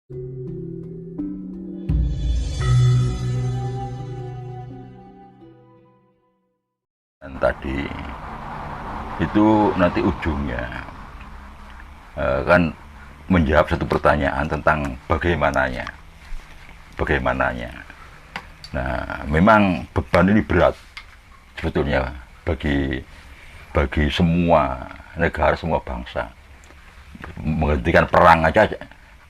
Dan tadi itu nanti ujungnya kan menjawab satu pertanyaan tentang bagaimananya. Nah, memang beban ini berat sebetulnya bagi semua negara, semua bangsa. Menghentikan perang aja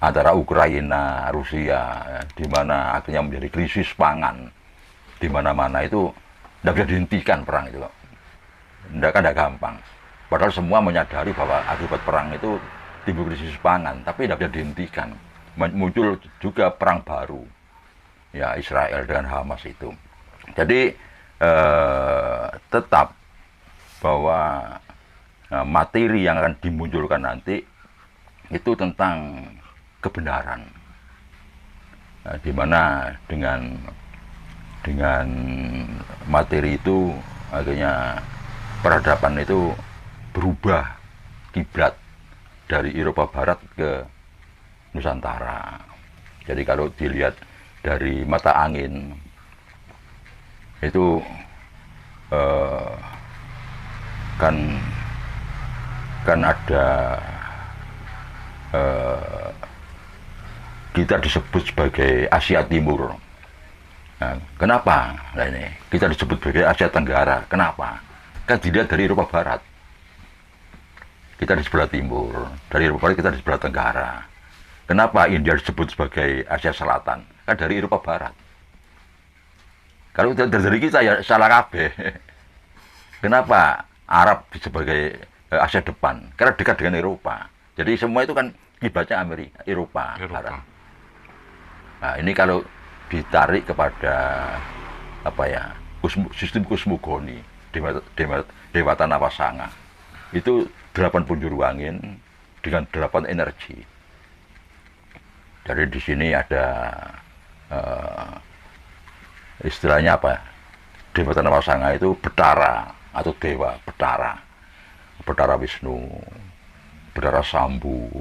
antara Ukraina, Rusia, di mana akhirnya menjadi krisis pangan di mana-mana itu tidak bisa dihentikan perang itu, tidak gampang. Padahal semua menyadari bahwa akibat perang itu timbul krisis pangan, tapi tidak bisa dihentikan. Muncul juga perang baru, ya Israel dengan Hamas itu. Jadi tetap bahwa materi yang akan dimunculkan nanti itu tentang kebenaran, di mana dengan materi itu akhirnya peradaban itu berubah kiblat dari Eropa Barat ke Nusantara. Jadi kalau dilihat dari mata angin itu kan ada kita disebut sebagai Asia Timur. Nah, kenapa? Nah ini kita disebut sebagai Asia Tenggara. Kenapa? Kan dilihat dari Eropa Barat. Kita di sebelah timur, dari Eropa Barat kita di sebelah tenggara. Kenapa India disebut sebagai Asia Selatan? Kan dari Eropa Barat. Kalau dari kita ya salah kabeh. Kenapa Arab sebagai Asia depan? Karena dekat dengan Eropa. Jadi semua itu kan kiblatnya Amerika, Eropa. Barat. Nah ini kalau ditarik kepada apa ya sistem kosmogoni Dewata Nawasanga itu 8 penjuru angin dengan 8 energi. Jadi di sini ada istilahnya apa? Dewata Nawasanga itu Betara atau Dewa Betara. Betara Wisnu, Betara Sambu,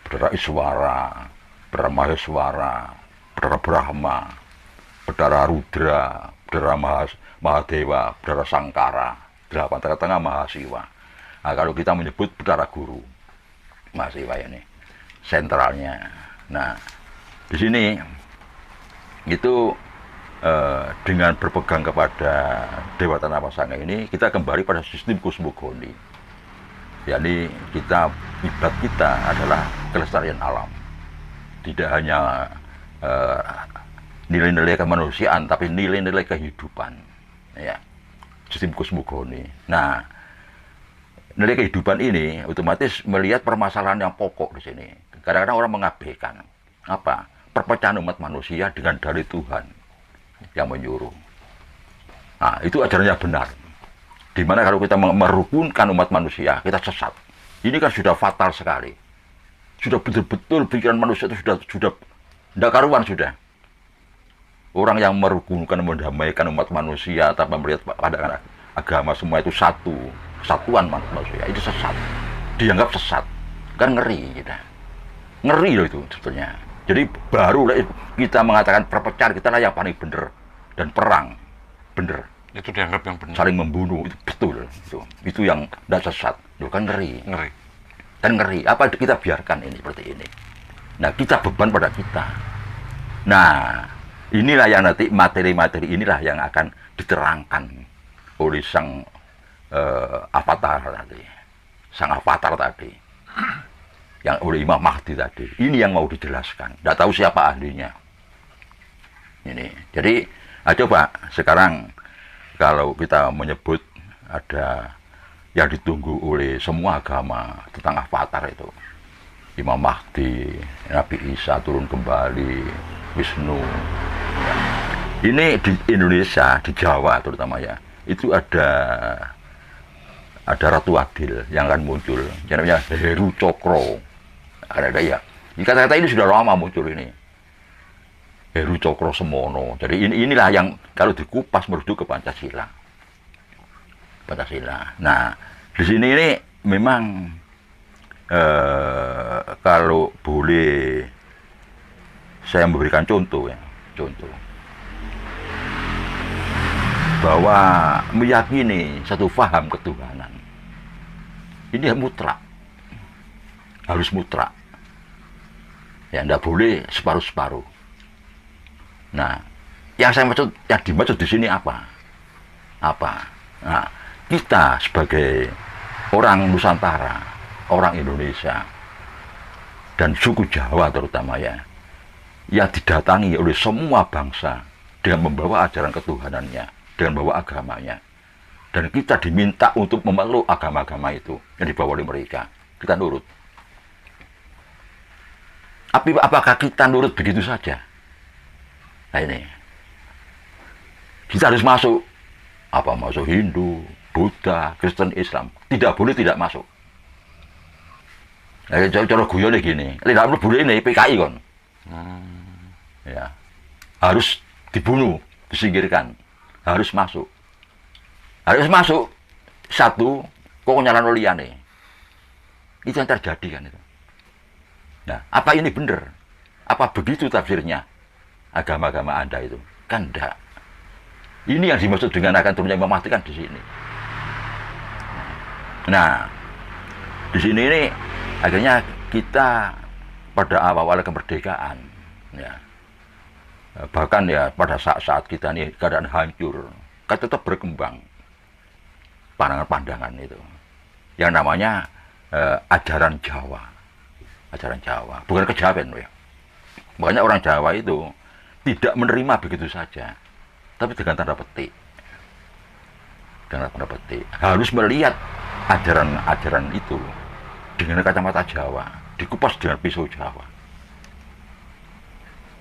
Betara Iswara, Betara Maheswara, Betara Brahma, Betara Rudra, Betara Mahadewa, Betara Sangkara, 8 tengah-tengah Mahasiwa. Nah, kalau kita menyebut Betara Guru, Mahasiwa ini sentralnya. Nah, di sini itu dengan berpegang kepada Dewata Nawasanga ini kita kembali pada sistem kosmogoni. Yakni kiblat kita adalah kelestarian alam. Tidak hanya nilai-nilai kemanusiaan, tapi nilai-nilai kehidupan. Ya, sistem kosmogoni. Nah, nilai kehidupan ini otomatis melihat permasalahan yang pokok di sini. Kadang-kadang orang mengabaikan apa? Perpecahan umat manusia dengan dalih Tuhan yang menyuruh. Nah, itu ajarannya benar. Dimana kalau kita merukunkan umat manusia, kita sesat. Ini kan sudah fatal sekali. Sudah betul-betul pikiran manusia itu sudah tidak karuan sudah. Orang yang merukunkan, mendamaikan umat manusia tanpa melihat pada agama semua itu satu, kesatuan manusia, itu sesat. Dianggap sesat. Kan ngeri kita. Ngeri loh itu sebetulnya. Jadi baru kita mengatakan perpecahan, kita lah yang paling benar. Dan perang, benar. Itu dianggap yang benar. Saling membunuh, itu betul. Itu yang tidak sesat. Itu kan ngeri. Dan ngeri. Apa kita biarkan ini seperti ini? Nah, kita beban pada kita. Nah, inilah yang nanti materi-materi inilah yang akan diterangkan oleh sang avatar tadi. Sang avatar tadi. Yang oleh Imam Mahdi tadi. Ini yang mau dijelaskan. Tidak tahu siapa ahlinya. Ini. Jadi, coba sekarang kalau kita menyebut ada yang ditunggu oleh semua agama tentang avatar itu. Imam Mahdi, Nabi Isa turun kembali, Wisnu. Ya. Ini di Indonesia, di Jawa terutama ya, itu ada Ratu Adil yang akan muncul, yang namanya Heru Cokro. Ada ya. Kata-kata ini sudah lama muncul ini. Heru Cokro Semono. Jadi inilah yang kalau dikupas merujuk ke Pancasila. Nah, di sini ini memang kalau boleh saya memberikan contoh ya, contoh bahwa meyakini satu faham ketuhanan ini mutlak, harus mutlak. Ya, tidak boleh separuh-separuh. Nah, yang dimaksud di sini apa? Apa? Nah, kita sebagai orang Nusantara, orang Indonesia, dan suku Jawa terutama ya, yang didatangi oleh semua bangsa dengan membawa ajaran ketuhanannya, dengan membawa agamanya. Dan kita diminta untuk memeluk agama-agama itu yang dibawa oleh mereka. Kita nurut. Apakah kita nurut begitu saja? Nah ini. Kita harus masuk. Apa masuk Hindu, Buddha, Kristen, Islam. Tidak boleh tidak masuk. Nah, cara guyonnya gini. Tidak boleh ini PKI kan. Ya. Harus dibunuh, disingkirkan. Harus masuk. Harus masuk. Satu, kok nyalan liyane. Itu yang terjadi kan itu. Nah, apa ini benar? Apa begitu tafsirnya agama-agama Anda itu? Kan enggak. Ini yang dimaksud dengan akan turunnya mematikan di sini. Nah, di sini ini akhirnya kita pada awal kemerdekaan, ya, bahkan ya pada saat-saat kita ini keadaan hancur, kan tetap berkembang pandangan-pandangan itu, yang namanya ajaran Jawa. Ajaran Jawa, bukan kejawen ya. Banyak orang Jawa itu tidak menerima begitu saja, tapi dengan tanda petik. Dengan tanda petik. Harus melihat ajaran-ajaran itu dengan kacamata Jawa, dikupas dengan pisau Jawa.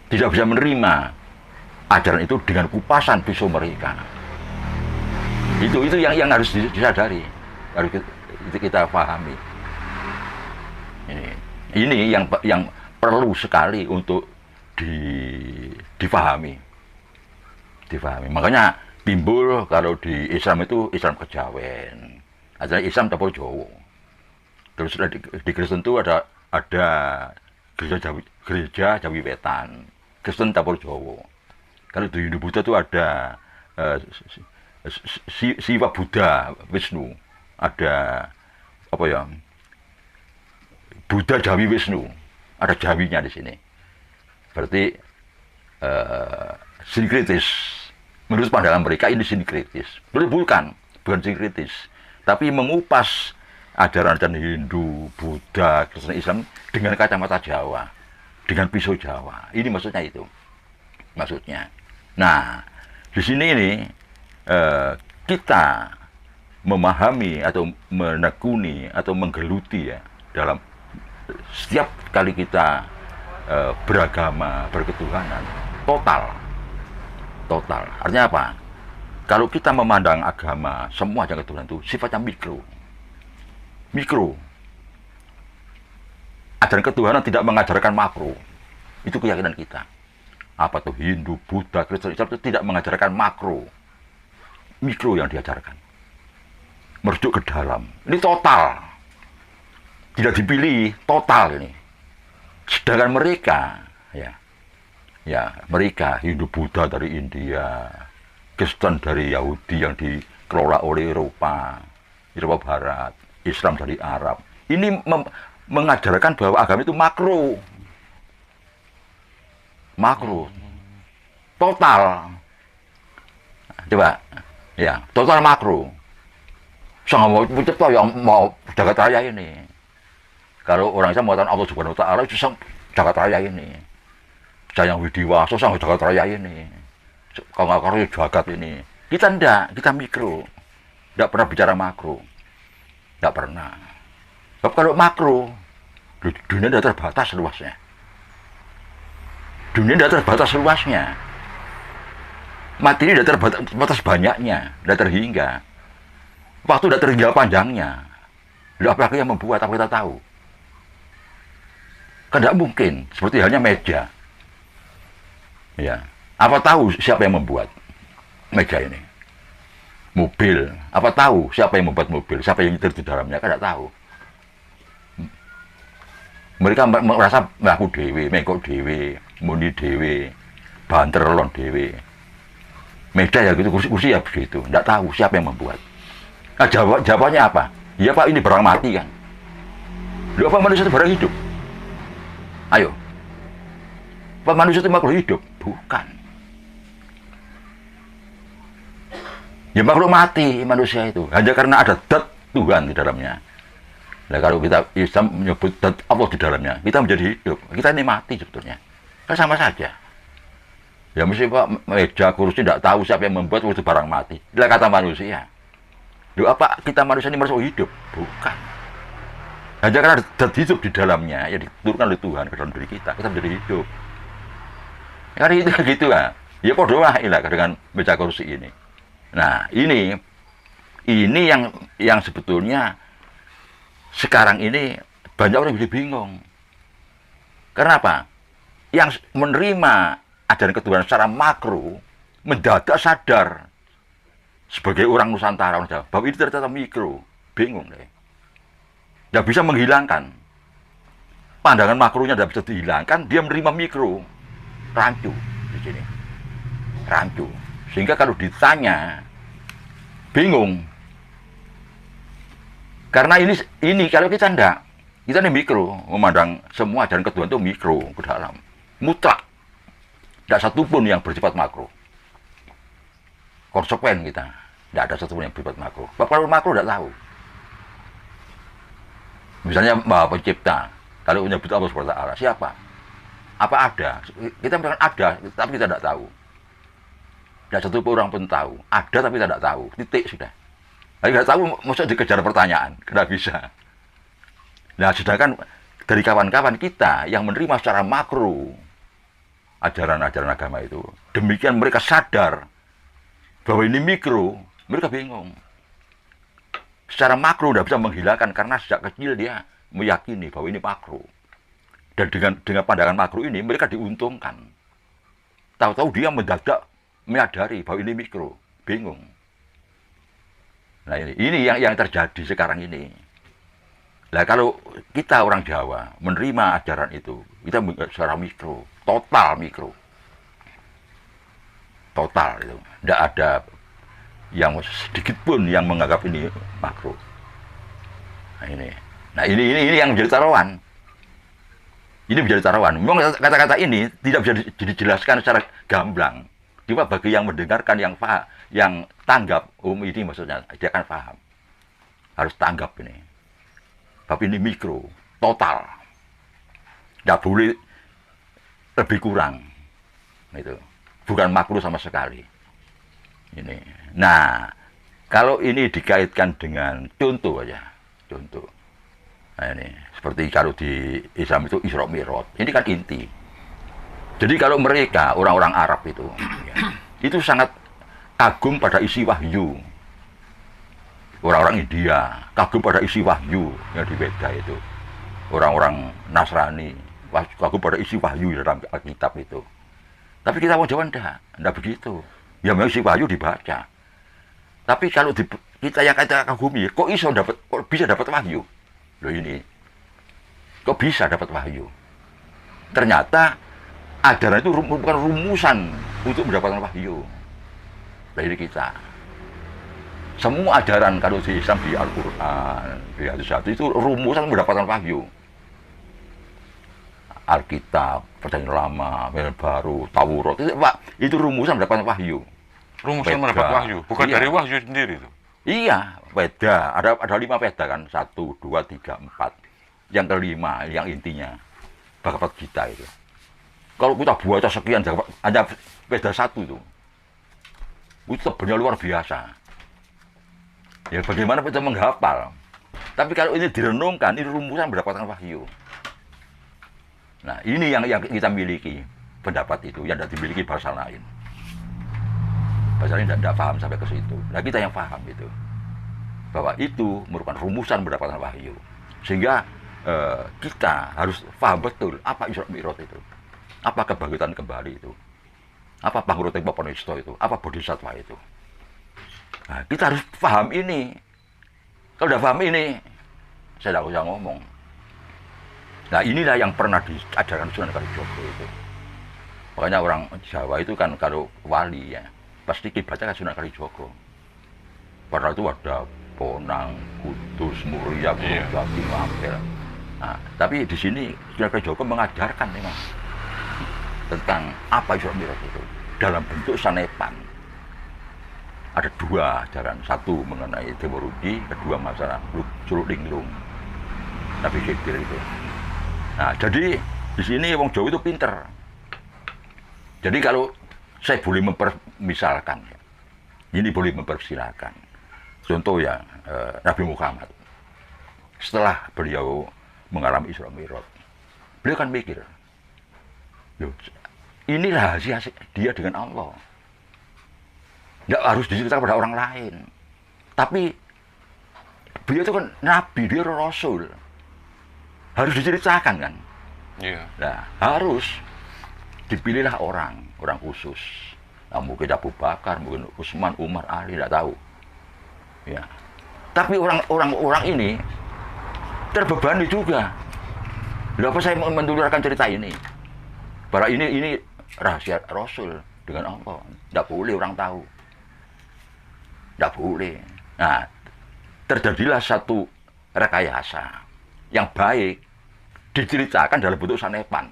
Tidak bisa menerima ajaran itu dengan kupasan pisau mereka. Itu yang harus disadari, harus kita pahami. Ini yang perlu sekali untuk difahami. Makanya timbul kalau di Islam itu Islam kejawen, ada Islam dapur Jawa. Terus di Kristen itu ada gereja Jawi Wetan, Kristen dapur Jawa. Kalau di Hindu Buddha itu ada Siwa Buddha Wisnu, ada apa ya? Buddha Jawi Wisnu, ada Jawinya di sini. Berarti sinkritis. Menurut pandangan mereka ini sinkritis. Bukan sinkritis, tapi mengupas ajaran Hindu, Buddha, Kristen, Islam dengan kacamata Jawa, dengan pisau Jawa. Ini maksudnya itu. Maksudnya. Nah, di sini ini kita memahami atau menekuni atau menggeluti ya dalam setiap kali kita beragama, berketuhanan, total. Artinya apa? Kalau kita memandang agama, semua ajaran ketuhanan itu sifatnya mikro. Ajaran ketuhanan tidak mengajarkan makro. Itu keyakinan kita. Apa tuh Hindu, Buddha, Kristen, Islam itu tidak mengajarkan makro. Mikro yang diajarkan. Merujuk ke dalam. Ini total. Tidak dipilih, total ini. Sedangkan mereka, mereka Hindu Buddha dari India, Kristen dari Yahudi yang dikelola oleh Eropa Barat, Islam dari Arab. Ini mengajarkan bahwa agama itu makro, total. Coba, ya, total makro. Sangat mau mencipta yang mau jagat raya ini. Kalau orang Islam mengatakan Allah Subhanahu wa Ta'ala itu sang jagat raya ini. Saya yang widiwaso sang jagat raya ini. Kalau nggak jagat ini. Kita enggak, kita mikro. Enggak pernah bicara makro. Enggak pernah. Sebab kalau makro, dunia tidak terbatas luasnya. Dunia tidak terbatas luasnya. Materi tidak terbatas banyaknya, tidak terhingga. Waktu tidak terhingga panjangnya. Lalu apalagi yang membuat, apa kita tahu? Kan tidak mungkin, seperti halnya meja. Ya, apa tahu siapa yang membuat meja ini? Mobil, apa tahu siapa yang membuat mobil? Siapa yang nyetir di dalamnya? Kan tidak tahu. Mereka merasa melaku dewe, mengkok dewe. muni dewe, banter lon dewe. Meja ya gitu, kursi ya begitu. Nggak tahu siapa yang membuat. Nah, jawabannya apa? Ya Pak, ini barang mati kan. Lu apa manusia itu barang hidup? Ayo. Apa manusia itu makhluk hidup? Bukan. Ya makhluk mati manusia itu. Hanya karena ada zat Tuhan di dalamnya. Nah, kalau kita Islam menyebut zat Allah di dalamnya, kita menjadi hidup. Kita ini mati sebetulnya. Kan sama saja. Ya mesti Pak, meja, kursi tidak tahu siapa yang membuat itu barang mati. Itulah kata manusia. Lu apa kita manusia ini masuk hidup? Bukan. Hanya karena ada hidup di dalamnya, yang diturunkan oleh Tuhan ke dalam diri kita menjadi hidup. Karena itu gitu lah. Ya podo lah dengan meja kursi ini. Nah, ini yang sebetulnya sekarang ini banyak orang jadi bingung. Karena apa? Yang menerima ajaran ketuhanan secara makro mendadak sadar sebagai orang Nusantara bahwa ini ternyata mikro, bingung deh. Tidak bisa menghilangkan pandangan makronya, tidak bisa dihilangkan, dia menerima mikro, rancu di sini, rancu. Sehingga kalau ditanya bingung, karena ini kalau kita ini mikro, memandang semua ajaran ketuhanan itu mikro ke dalam, mutlak. Tidak satupun yang bersifat makro. Konsekuen kita. Tidak ada satupun yang bersifat makro. Kalau makro tidak tahu. Misalnya Maha Pencipta. Kalau menyebut Allah SWT, siapa? Apa ada? Kita bilang ada, tapi kita tidak tahu. Tidak satupun orang pun tahu. Ada tapi tidak tahu. Titik sudah. Tapi tidak tahu, maksudnya dikejar pertanyaan. Tidak bisa. Nah, sedangkan dari kawan-kawan kita yang menerima secara makro ajaran-ajaran agama itu, demikian mereka sadar bahwa ini mikro, mereka bingung. Secara makro tidak bisa menghilangkan karena sejak kecil dia meyakini bahwa ini makro. Dan dengan pandangan makro ini mereka diuntungkan. Tahu-tahu dia mendadak menyadari bahwa ini mikro, bingung. Nah ini yang terjadi sekarang ini. Nah kalau kita orang Jawa menerima ajaran itu, kita secara mikro, total mikro, total itu, tidak ada yang sedikit pun yang menganggap ini makro. Nah ini yang menjadi taruhan. Ini menjadi taruhan. Memang kata-kata ini tidak bisa dijelaskan secara gamblang. Cuma bagi yang mendengarkan, yang tanggap, ini maksudnya dia akan paham. Harus tanggap ini. Tapi ini mikro, total. Tidak boleh lebih kurang. Itu. Bukan makro sama sekali. Ini. Nah, kalau ini dikaitkan dengan contoh aja. Contoh. Nah ini, seperti kalau di Islam itu Isra Mi'raj. Ini kan inti. Jadi kalau mereka, orang-orang Arab itu, itu sangat kagum pada isi wahyu. Orang-orang India kagum pada isi wahyu yang di Weda itu. Orang-orang Nasrani kagum pada isi wahyu dalam Alkitab itu. Tapi kita mau Jawa enggak begitu. Ya memang isi wahyu dibaca. Tapi kalau kita yang kita kagumi, kok bisa dapat wahyu? Loh ini, kok bisa dapat wahyu? Ternyata ajaran itu bukan rumusan untuk mendapatkan wahyu. Dari kita. Semua ajaran kalau di Islam, di Al-Quran, di hadis itu rumusan mendapatkan wahyu. Alkitab, Perjanjian Lama, Perjanjian Baru, Taurat, itu rumusan mendapatkan wahyu. Rumusan mendapat wahyu, bukan dari wahyu sendiri itu. Iya, Weda. Ada 5 Weda kan, 1, 2, 3, 4. Yang kelima, yang intinya Bhagavad Gita itu. Kalau kita baca sekian, hanya Weda 1 itu tebalnya luar biasa. Ya bagaimana kita menghafal? Tapi kalau ini direnungkan, ini rumusan mendapatkan wahyu. Nah ini yang kita miliki, pendapat itu yang tidak dimiliki bahasa lain. Bahasa lain tidak paham sampai ke situ. Nah kita yang paham itu, bahwa itu merupakan rumusan mendapatkan wahyu. Sehingga kita harus paham betul apa Isra Mi'raj itu, apa kebangkitan kembali itu, apa Panguruteng Papanista itu, apa Bodhisattva itu. Nah, kita harus paham ini. Kalau sudah paham ini, saya tidak usah ngomong. Nah inilah yang pernah diajarkan Sunan Kalijogo itu. Makanya orang Jawa itu kan kalau wali ya, pasti kibatnya kan Sunan Kalijogo. Padahal itu ada Bonang, Kudus, Muria, Iya. Bagi, Mampel. Nah, tapi di sini Sunan Kalijogo mengajarkan memang tentang apa Isra Mi'raj itu dalam bentuk sanepan. Ada dua ajaran, satu mengenai Dewa Rudi, kedua masalah Suluk Linglung, Nabi Khidir itu. Nah, jadi di sini wong Jawa itu pinter. Jadi kalau saya boleh mempermisalkan, ini boleh mempersilahkan. Contoh ya, Nabi Muhammad, setelah beliau mengalami Isra Mi'raj, beliau kan mikir, loh, ini rahasia dia dengan Allah. Nggak harus diceritakan pada orang lain. Tapi beliau itu kan Nabi, dia Rasul. Harus diceritakan kan. Iya. Nah, harus dipilihlah orang khusus. Nah, mungkin Abu Bakar, mungkin Utsman, Umar, Ali, tidak tahu. Ya. Tapi orang ini terbebani juga. Kenapa saya menularkan cerita ini? Bahwa ini rahasia Rasul dengan Allah. Tidak boleh orang tahu. Tidak boleh. Nah, terjadilah satu rekayasa yang baik diceritakan dalam bentuk sanepan.